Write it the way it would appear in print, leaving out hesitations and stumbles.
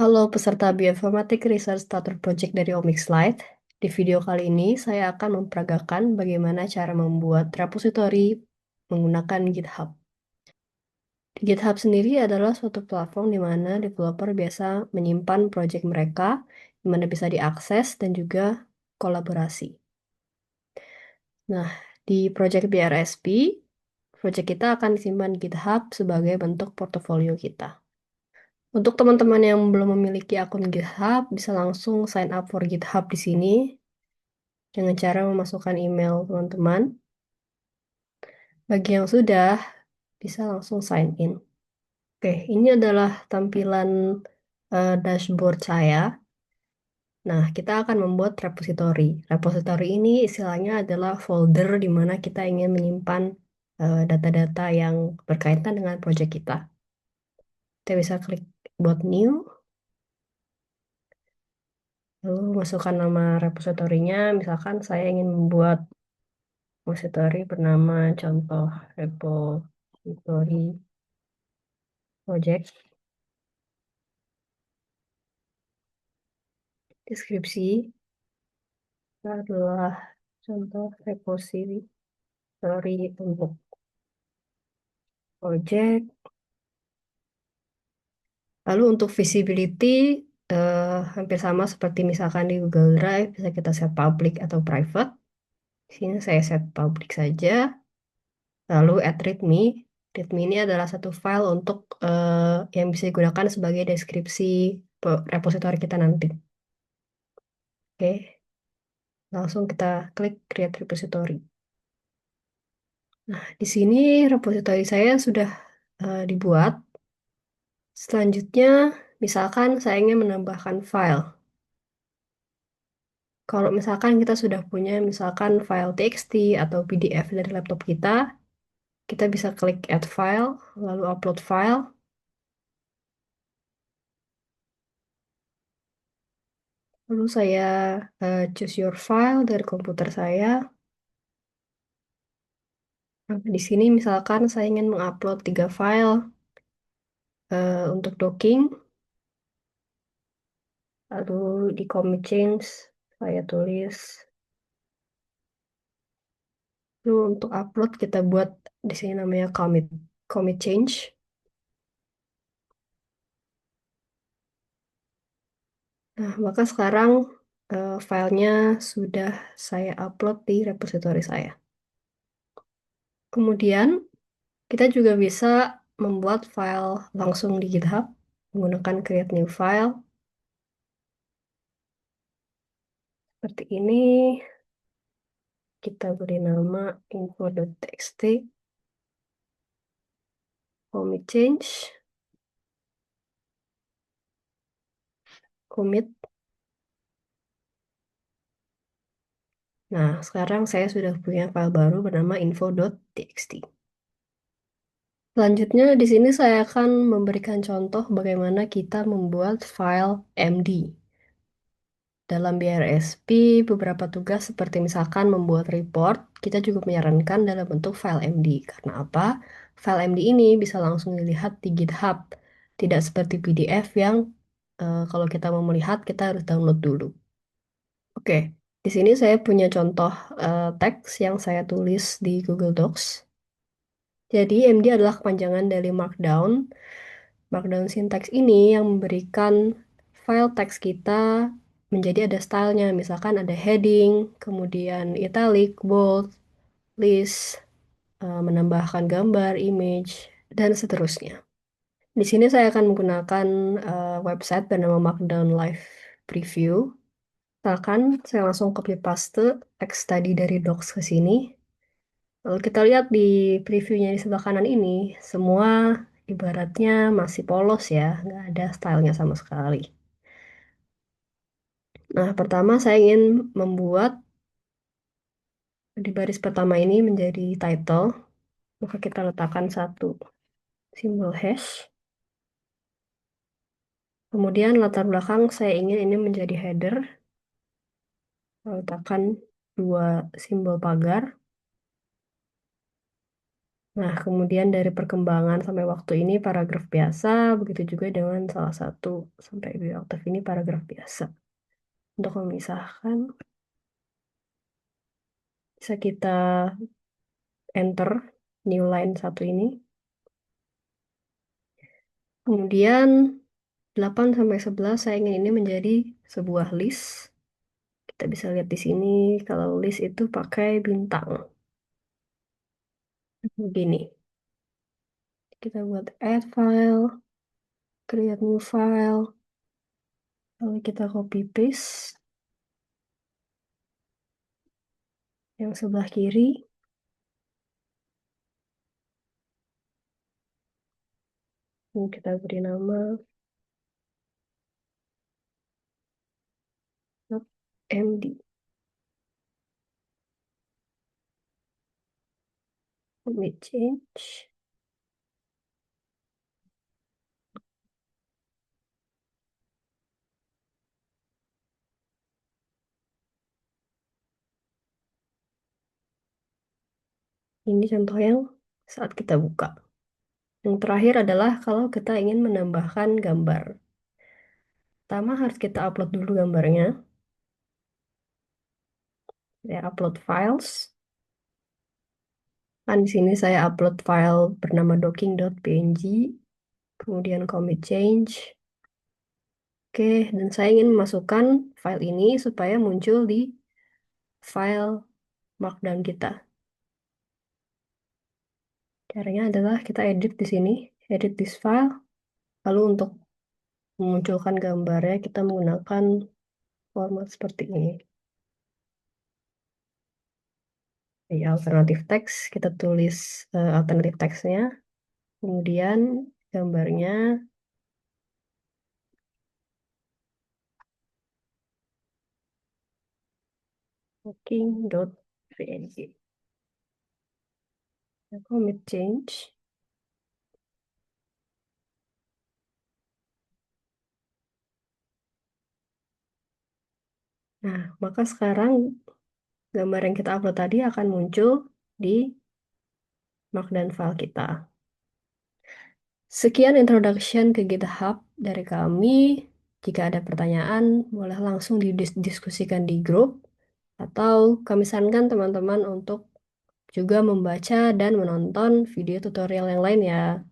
Halo peserta Bioinformatik Research Starter Project dari Omics Slide. Di video kali ini saya akan memperagakan bagaimana cara membuat repository menggunakan GitHub. Di GitHub sendiri adalah suatu platform di mana developer biasa menyimpan project mereka, di mana bisa diakses dan juga kolaborasi. Nah, di project BRSP, project kita akan disimpan di GitHub sebagai bentuk portofolio kita. Untuk teman-teman yang belum memiliki akun GitHub, bisa langsung sign up for GitHub di sini dengan cara memasukkan email teman-teman. Bagi yang sudah, bisa langsung sign in. Oke, ini adalah tampilan dashboard saya. Nah, kita akan membuat repository. Repository ini istilahnya adalah folder di mana kita ingin menyimpan data-data yang berkaitan dengan project kita. Kita bisa klik buat new, lalu masukkan nama repositorinya. Misalkan saya ingin membuat repository bernama contoh repository project. Deskripsi adalah contoh repository untuk project. Lalu untuk visibility hampir sama seperti misalkan di Google Drive, bisa kita set public atau private. Di sini saya set public saja. Lalu add readme. Readme ini adalah satu file untuk yang bisa digunakan sebagai deskripsi repository kita nanti. Oke, langsung kita klik create repository. Nah, di sini repository saya sudah dibuat. Selanjutnya, misalkan saya ingin menambahkan file. Kalau misalkan kita sudah punya misalkan file TXT atau PDF dari laptop kita bisa klik add file, lalu upload file. Lalu saya choose your file dari komputer saya. Nah, di sini misalkan saya ingin mengupload 3 file untuk docking. Lalu di commit change saya tulis. Lalu untuk upload kita buat di sini namanya commit change. Nah, maka sekarang filenya sudah saya upload di repository saya. Kemudian kita juga bisa membuat file langsung di GitHub menggunakan create new file. Seperti ini, kita beri nama info.txt, commit change, commit. Nah, sekarang saya sudah punya file baru bernama info.txt. Selanjutnya, di sini saya akan memberikan contoh bagaimana kita membuat file MD. Dalam BRSP, beberapa tugas seperti misalkan membuat report, kita juga menyarankan dalam bentuk file MD. Karena apa? File MD ini bisa langsung dilihat di GitHub. Tidak seperti PDF yang kalau kita mau melihat, kita harus download dulu. Oke, di sini saya punya contoh teks yang saya tulis di Google Docs. Jadi MD adalah kepanjangan dari Markdown. Markdown syntax ini yang memberikan file teks kita menjadi ada stylenya. Misalkan ada heading, kemudian italic, bold, list, menambahkan gambar, image, dan seterusnya. Di sini saya akan menggunakan website bernama Markdown Live Preview. Misalkan saya langsung copy paste teks tadi dari docs ke sini. Lalu kita lihat di previewnya di sebelah kanan ini, semua ibaratnya masih polos ya, nggak ada stylenya sama sekali. Nah, pertama saya ingin membuat di baris pertama ini menjadi title, maka kita letakkan satu simbol hash. Kemudian latar belakang saya ingin ini menjadi header, saya 2 simbol pagar. Nah, kemudian dari perkembangan sampai waktu ini paragraf biasa, begitu juga dengan salah satu sampai bioaktif ini paragraf biasa. Untuk memisahkan, bisa kita enter new line satu ini. Kemudian 8 sampai 11 saya ingin ini menjadi sebuah list. Kita bisa lihat di sini kalau list itu pakai bintang. Begini. Kita buat add file, create new file, lalu kita copy paste yang sebelah kiri. Ini kita beri nama .md. Commit change. Ini contoh yang saat kita buka. Yang terakhir adalah kalau kita ingin menambahkan gambar. Pertama harus kita upload dulu gambarnya. Ya, upload files. Kan di sini saya upload file bernama docking.png, kemudian commit change. Oke, dan saya ingin memasukkan file ini supaya muncul di file markdown kita. Caranya adalah kita edit di sini, edit this file. Lalu untuk memunculkan gambarnya kita menggunakan format seperti ini. Di alternatif teks, kita tulis alternatif teksnya, kemudian gambarnya booking.png. Commit change. Nah, maka sekarang gambar yang kita upload tadi akan muncul di markdown file kita. Sekian introduction ke GitHub dari kami. Jika ada pertanyaan, boleh langsung didiskusikan di grup, atau kami sarankan teman-teman untuk juga membaca dan menonton video tutorial yang lain ya.